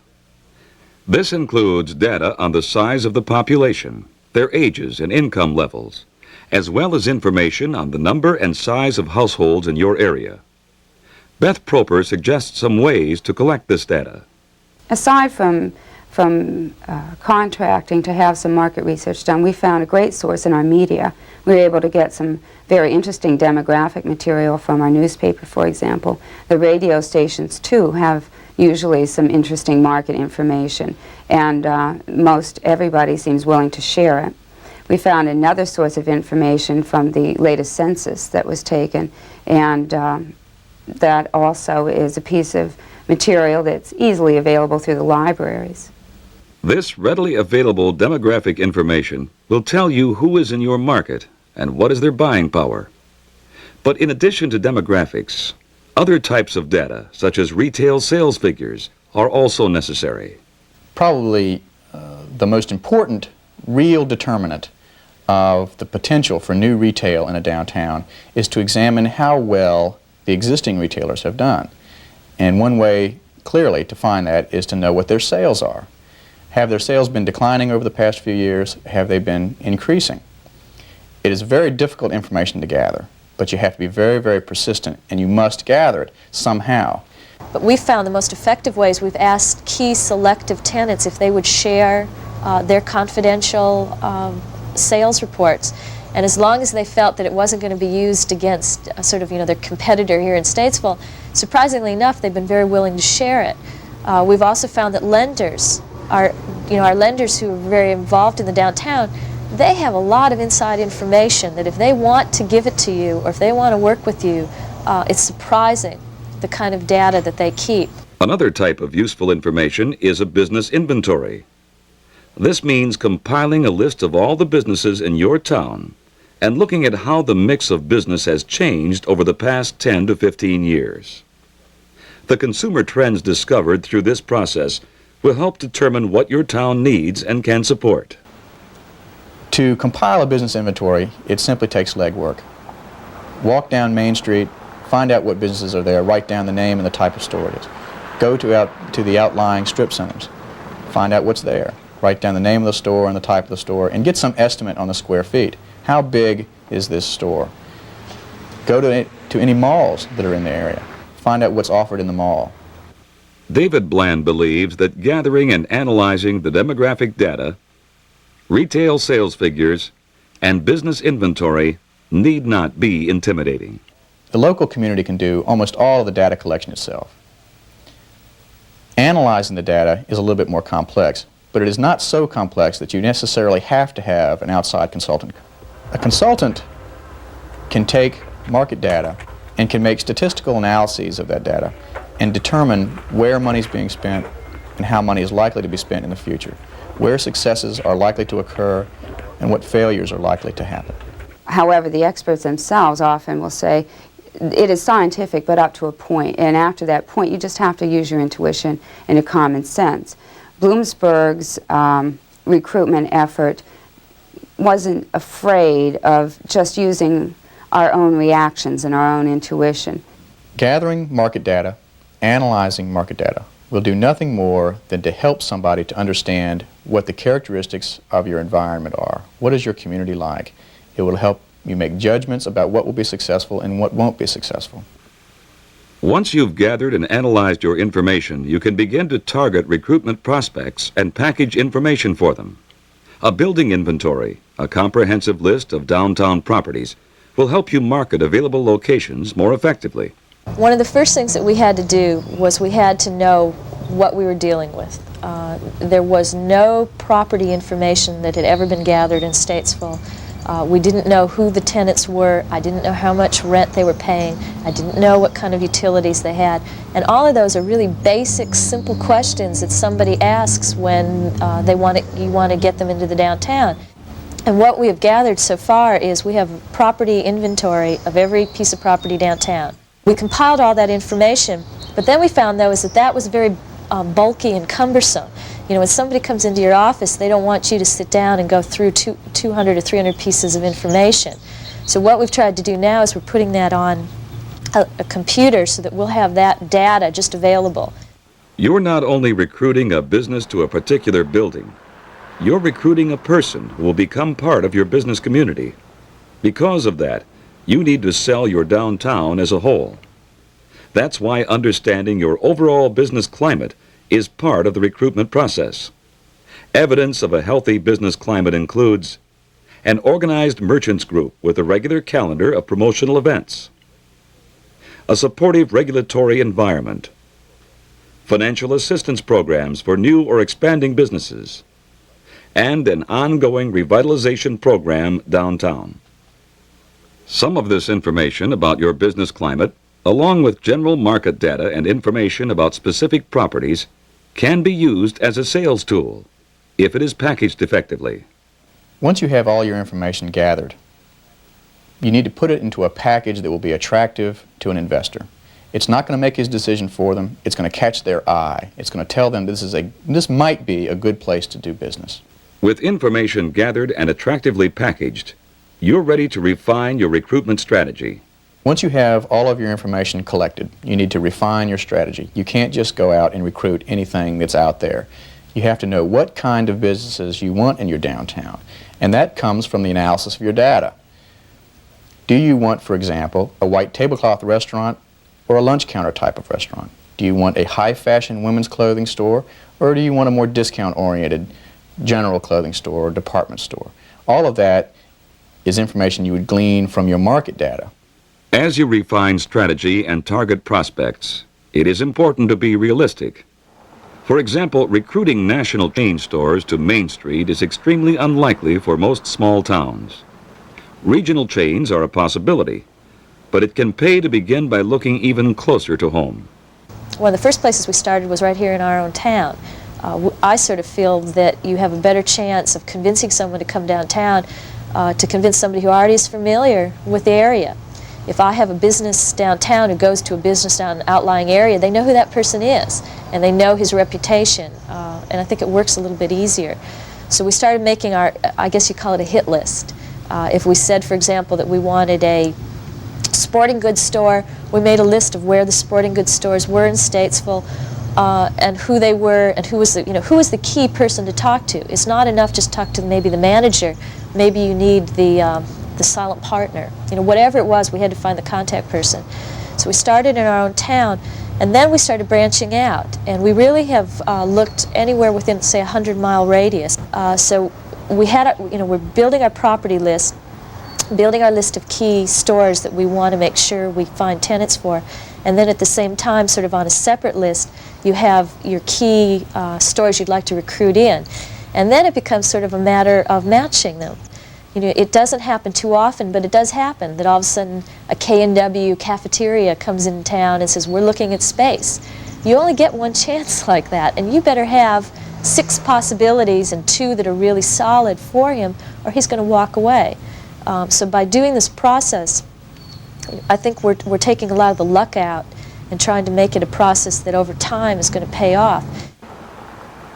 This includes data on the size of the population, their ages and income levels, as well as information on the number and size of households in your area. Beth Proper suggests some ways to collect this data. Aside from contracting to have some market research done, we found a great source in our media. We were able to get some very interesting demographic material from our newspaper, for example. The radio stations, too, have usually some interesting market information, and most everybody seems willing to share it. We found another source of information from the latest census that was taken, and that also is a piece of material that's easily available through the libraries. This readily available demographic information will tell you who is in your market and what is their buying power. But in addition to demographics, other types of data, such as retail sales figures, are also necessary. Probably the most important real determinant of the potential for new retail in a downtown is to examine how well the existing retailers have done. And one way, clearly, to find that is to know what their sales are. Have their sales been declining over the past few years? Have they been increasing? It is very difficult information to gather, but you have to be very, very persistent, and you must gather it somehow. But we found the most effective ways, we've asked key selective tenants if they would share their confidential sales reports. And as long as they felt that it wasn't going to be used against sort of, their competitor here in Statesville, surprisingly enough, they've been very willing to share it. We've also found that lenders, our lenders who are very involved in the downtown, they have a lot of inside information that if they want to give it to you or if they want to work with you, it's surprising the kind of data that they keep. Another type of useful information is a business inventory. This means compiling a list of all the businesses in your town and looking at how the mix of business has changed over the past 10 to 15 years. The consumer trends discovered through this process will help determine what your town needs and can support. To compile a business inventory, it simply takes legwork. Walk down Main Street, find out what businesses are there, write down the name and the type of store it is. Go to the outlying strip centers, find out what's there, write down the name of the store and the type of the store, and get some estimate on the square feet. How big is this store? Go to any malls that are in the area. Find out what's offered in the mall. David Bland believes that gathering and analyzing the demographic data, retail sales figures, and business inventory need not be intimidating. The local community can do almost all of the data collection itself. Analyzing the data is a little bit more complex, but it is not so complex that you necessarily have to have an outside consultant. A consultant can take market data and can make statistical analyses of that data and determine where money's being spent, and how money is likely to be spent in the future, where successes are likely to occur, and what failures are likely to happen. However, the experts themselves often will say, it is scientific, but up to a point, and after that point, you just have to use your intuition and your common sense. Bloomsburg's recruitment effort wasn't afraid of just using our own reactions and our own intuition. Gathering market data, analyzing market data, will do nothing more than to help somebody to understand what the characteristics of your environment are. What is your community like? It will help you make judgments about what will be successful and what won't be successful. Once you've gathered and analyzed your information, you can begin to target recruitment prospects and package information for them. A building inventory, a comprehensive list of downtown properties, will help you market available locations more effectively. One of the first things that we had to do was we had to know what we were dealing with. There was no property information that had ever been gathered in Statesville. We didn't know who the tenants were. I didn't know how much rent they were paying. I didn't know what kind of utilities they had. And all of those are really basic, simple questions that somebody asks when you want to get them into the downtown. And what we have gathered so far is we have a property inventory of every piece of property downtown. We compiled all that information, but then we found, though, is that was very bulky and cumbersome. You know, when somebody comes into your office, they don't want you to sit down and go through 200 or 300 pieces of information. So what we've tried to do now is we're putting that on a computer so that we'll have that data just available. You're not only recruiting a business to a particular building, you're recruiting a person who will become part of your business community. Because of that, you need to sell your downtown as a whole. That's why understanding your overall business climate is part of the recruitment process. Evidence of a healthy business climate includes an organized merchants group with a regular calendar of promotional events, a supportive regulatory environment, financial assistance programs for new or expanding businesses, and an ongoing revitalization program downtown. Some of this information about your business climate, along with general market data and information about specific properties, can be used as a sales tool if it is packaged effectively. Once you have all your information gathered, you need to put it into a package that will be attractive to an investor. It's not going to make his decision for them. It's going to catch their eye. It's going to tell them this might be a good place to do business. With information gathered and attractively packaged, you're ready to refine your recruitment strategy. Once you have all of your information collected, you need to refine your strategy. You can't just go out and recruit anything that's out there. You have to know what kind of businesses you want in your downtown, and that comes from the analysis of your data. Do you want, for example, a white tablecloth restaurant or a lunch counter type of restaurant? Do you want a high-fashion women's clothing store, or do you want a more discount-oriented general clothing store or department store? All of that is information you would glean from your market data. As you refine strategy and target prospects, it is important to be realistic. For example, recruiting national chain stores to Main Street is extremely unlikely for most small towns. Regional chains are a possibility, but it can pay to begin by looking even closer to home. One of the first places we started was right here in our own town. I sort of feel that you have a better chance of convincing someone to come downtown to convince somebody who already is familiar with the area. If I have a business downtown who goes to a business down in an outlying area, they know who that person is, and they know his reputation, and I think it works a little bit easier. So we started making our, I guess you call it a hit list. If we said, for example, that we wanted a sporting goods store, we made a list of where the sporting goods stores were in Statesville, and who they were, and who was the key person to talk to. It's not enough just talk to maybe the manager. Maybe you need the silent partner. Whatever it was, we had to find the contact person. So we started in our own town, and then we started branching out. And we really have looked anywhere within, say, a 100-mile radius. So we had, we're building our property list, building our list of key stores that we want to make sure we find tenants for. And then at the same time, sort of on a separate list, you have your key stores you'd like to recruit in. And then it becomes sort of a matter of matching them. It doesn't happen too often, but it does happen that all of a sudden a K&W cafeteria comes in town and says, we're looking at space. You only get one chance like that, and you better have 6 possibilities and 2 that are really solid for him, or he's going to walk away. So by doing this process, I think we're taking a lot of the luck out and trying to make it a process that over time is going to pay off.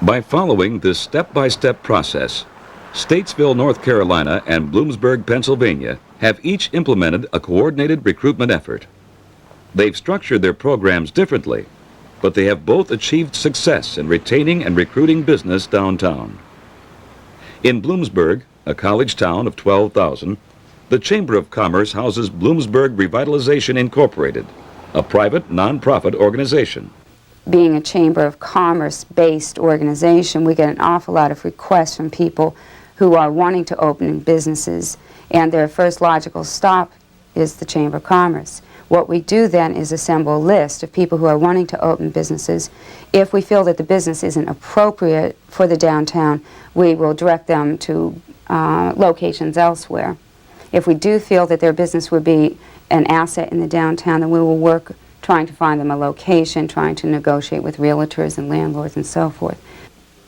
By following this step-by-step process, Statesville, North Carolina and Bloomsburg, Pennsylvania have each implemented a coordinated recruitment effort. They've structured their programs differently, but they have both achieved success in retaining and recruiting business downtown. In Bloomsburg, a college town of 12,000, the Chamber of Commerce houses Bloomsburg Revitalization Incorporated, a private nonprofit organization. Being a Chamber of Commerce-based organization, we get an awful lot of requests from people who are wanting to open businesses, and their first logical stop is the Chamber of Commerce. What we do then is assemble a list of people who are wanting to open businesses. If we feel that the business isn't appropriate for the downtown, we will direct them to locations elsewhere. If we do feel that their business would be an asset in the downtown, then we will work trying to find them a location, trying to negotiate with realtors and landlords and so forth.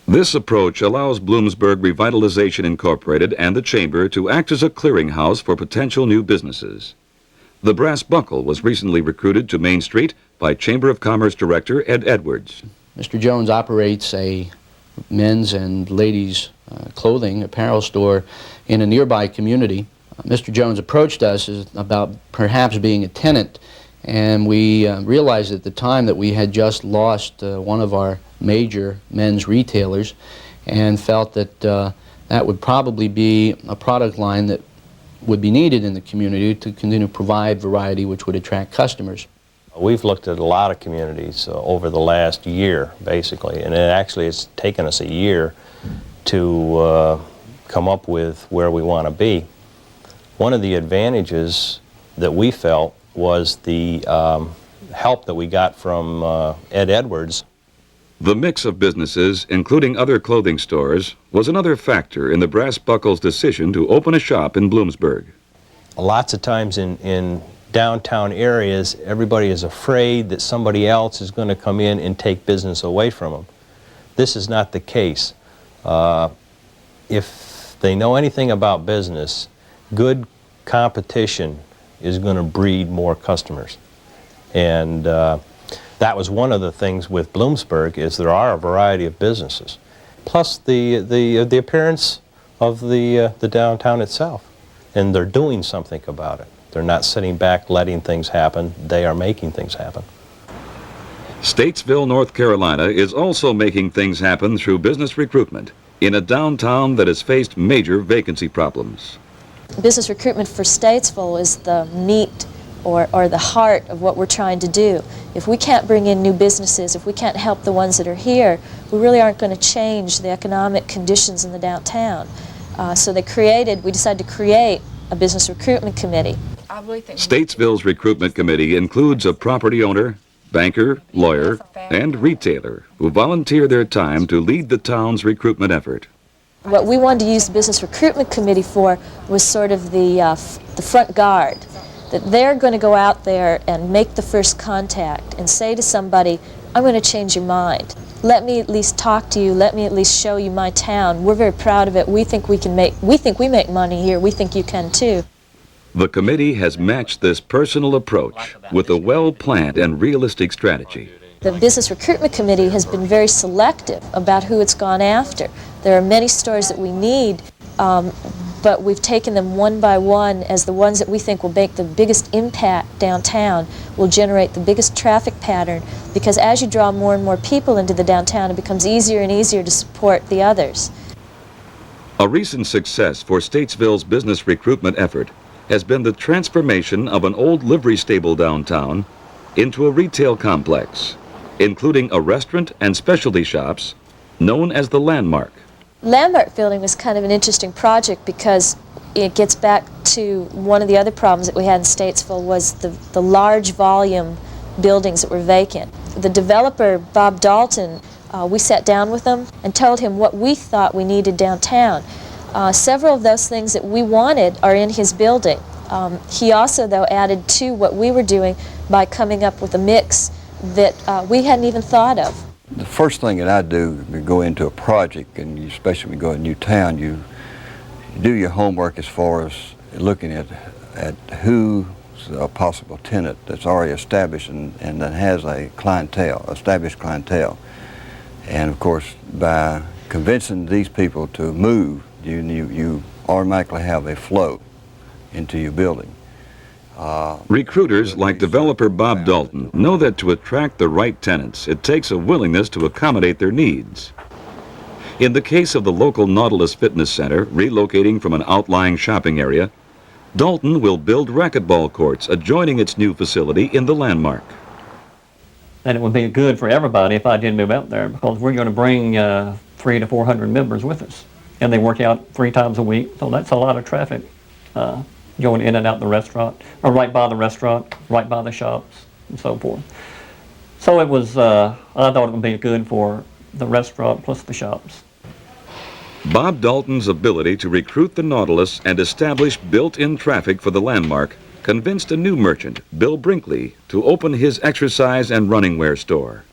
This approach allows Bloomsburg Revitalization Incorporated and the Chamber to act as a clearinghouse for potential new businesses. The Brass Buckle was recently recruited to Main Street by Chamber of Commerce Director Ed Edwards. Mr. Jones operates a men's and ladies' clothing apparel store in a nearby community. Mr. Jones approached us about perhaps being a tenant, and we realized at the time that we had just lost one of our major men's retailers and felt that that would probably be a product line that would be needed in the community to continue to provide variety which would attract customers. We've looked at a lot of communities over the last year, basically, and it's taken us a year to come up with where we want to be. One of the advantages that we felt was the help that we got from Ed Edwards. The mix of businesses, including other clothing stores, was another factor in the Brass Buckle's decision to open a shop in Bloomsburg. Lots of times in downtown areas, everybody is afraid that somebody else is going to come in and take business away from them. This is not the case. If they know anything about business, good competition is going to breed more customers. And that was one of the things with Bloomsburg, is there are a variety of businesses. Plus the appearance of the downtown itself. And they're doing something about it. They're not sitting back letting things happen. They are making things happen. Statesville, North Carolina is also making things happen through business recruitment in a downtown that has faced major vacancy problems. Business recruitment for Statesville is the meat or the heart of what we're trying to do. If we can't bring in new businesses, if we can't help the ones that are here, we really aren't going to change the economic conditions in the downtown. So we decided to create a business recruitment committee. Statesville's recruitment committee includes a property owner, banker, lawyer, and retailer who volunteer their time to lead the town's recruitment effort. What we wanted to use the business recruitment committee for was sort of the front guard, that they're going to go out there and make the first contact and say to somebody, I'm going to change your mind. Let me at least talk to you. Let me at least show you my town. We're very proud of it. We think we make money here. We think you can too. The committee has matched this personal approach with a well-planned and realistic strategy. The business recruitment committee has been very selective about who it's gone after. There are many stores that we need, but we've taken them one by one as the ones that we think will make the biggest impact downtown, will generate the biggest traffic pattern, because as you draw more and more people into the downtown, it becomes easier and easier to support the others. A recent success for Statesville's business recruitment effort has been the transformation of an old livery stable downtown into a retail complex, including a restaurant and specialty shops known as the Landmark. Landmark building was kind of an interesting project because it gets back to one of the other problems that we had in Statesville was the large volume buildings that were vacant. The developer, Bob Dalton, we sat down with him and told him what we thought we needed downtown. Several of those things that we wanted are in his building. He also, though, added to what we were doing by coming up with a mix that we hadn't even thought of. The first thing that I do when we go into a project, and especially when we go to a new town, you do your homework as far as looking at who's a possible tenant that's already established and that has a clientele, established clientele. And of course, by convincing these people to move, you automatically have a flow into your building. Recruiters like developer Bob Dalton know that to attract the right tenants, it takes a willingness to accommodate their needs. In the case of the local Nautilus Fitness Center relocating from an outlying shopping area, Dalton will build racquetball courts adjoining its new facility in the landmark. And it would be good for everybody if I did move out there, because we're going to bring 300 to 400 members with us. And they work out 3 times a week, so that's a lot of traffic going in and out the restaurant, or right by the restaurant, right by the shops, and so forth. So it was, I thought it would be good for the restaurant plus the shops. Bob Dalton's ability to recruit the Nautilus and establish built-in traffic for the landmark convinced a new merchant, Bill Brinkley, to open his exercise and running wear store.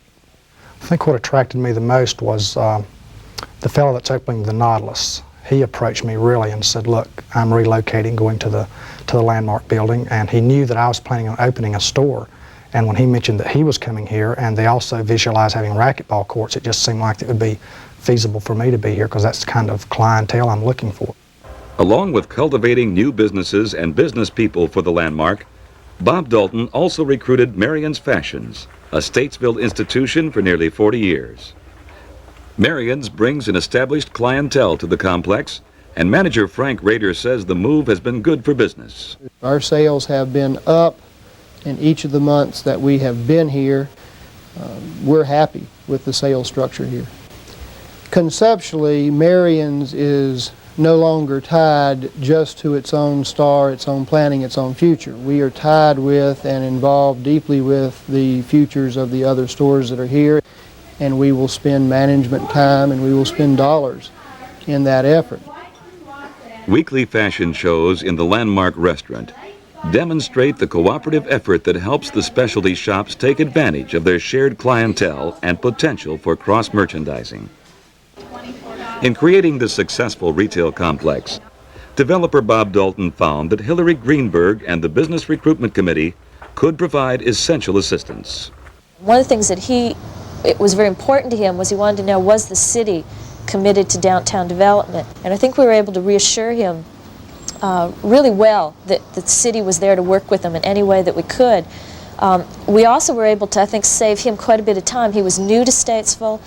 I think what attracted me the most was the fellow that's opening the Nautilus. He approached me really and said, look, I'm relocating, going to the landmark building, and he knew that I was planning on opening a store. And when he mentioned that he was coming here and they also visualized having racquetball courts, it just seemed like it would be feasible for me to be here, because that's the kind of clientele I'm looking for. Along with cultivating new businesses and business people for the landmark, Bob Dalton also recruited Marion's Fashions, a Statesville institution for nearly 40 years. Marion's brings an established clientele to the complex, and manager Frank Rader says the move has been good for business. Our sales have been up in each of the months that we have been here. We're happy with the sales structure here. Conceptually, Marion's is no longer tied just to its own star, its own planning, its own future. We are tied with and involved deeply with the futures of the other stores that are here, and we will spend management time and we will spend dollars in that effort. Weekly fashion shows in the landmark restaurant demonstrate the cooperative effort that helps the specialty shops take advantage of their shared clientele and potential for cross-merchandising. In creating this successful retail complex, developer Bob Dalton found that Hillary Greenberg and the Business Recruitment Committee could provide essential assistance. One of the things that it was very important to him was he wanted to know, was the city committed to downtown development? And I think we were able to reassure him really well that the city was there to work with him in any way that we could. We also were able to, I think, save him quite a bit of time. He was new to Statesville.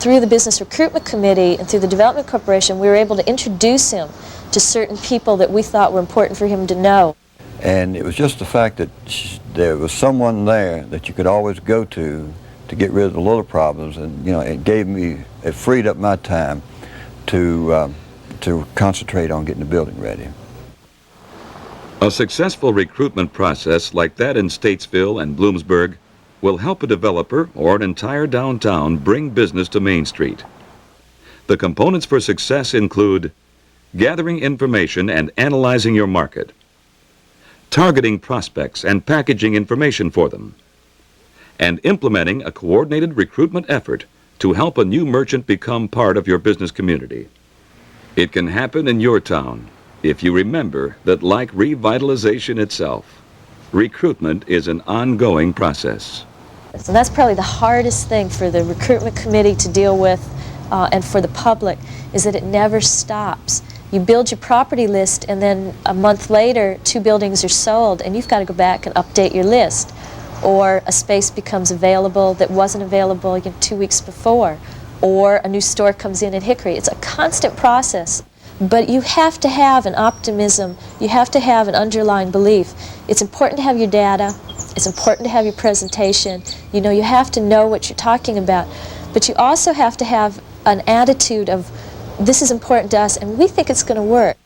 Through the Business Recruitment Committee and through the Development Corporation, we were able to introduce him to certain people that we thought were important for him to know. And it was just the fact that there was someone there that you could always go to get rid of the little problems, and it freed up my time to concentrate on getting the building ready. A successful recruitment process like that in Statesville and Bloomsburg will help a developer or an entire downtown bring business to Main Street. The components for success include gathering information and analyzing your market, targeting prospects and packaging information for them, and implementing a coordinated recruitment effort to help a new merchant become part of your business community. It can happen in your town if you remember that, like revitalization itself, recruitment is an ongoing process. So that's probably the hardest thing for the recruitment committee to deal with and for the public, is that it never stops. You build your property list, and then a month later 2 buildings are sold and you've got to go back and update your list. Or a space becomes available that wasn't available 2 weeks before. Or a new store comes in at Hickory. It's a constant process. But you have to have an optimism. You have to have an underlying belief. It's important to have your data. It's important to have your presentation. You have to know what you're talking about. But you also have to have an attitude of, this is important to us and we think it's going to work.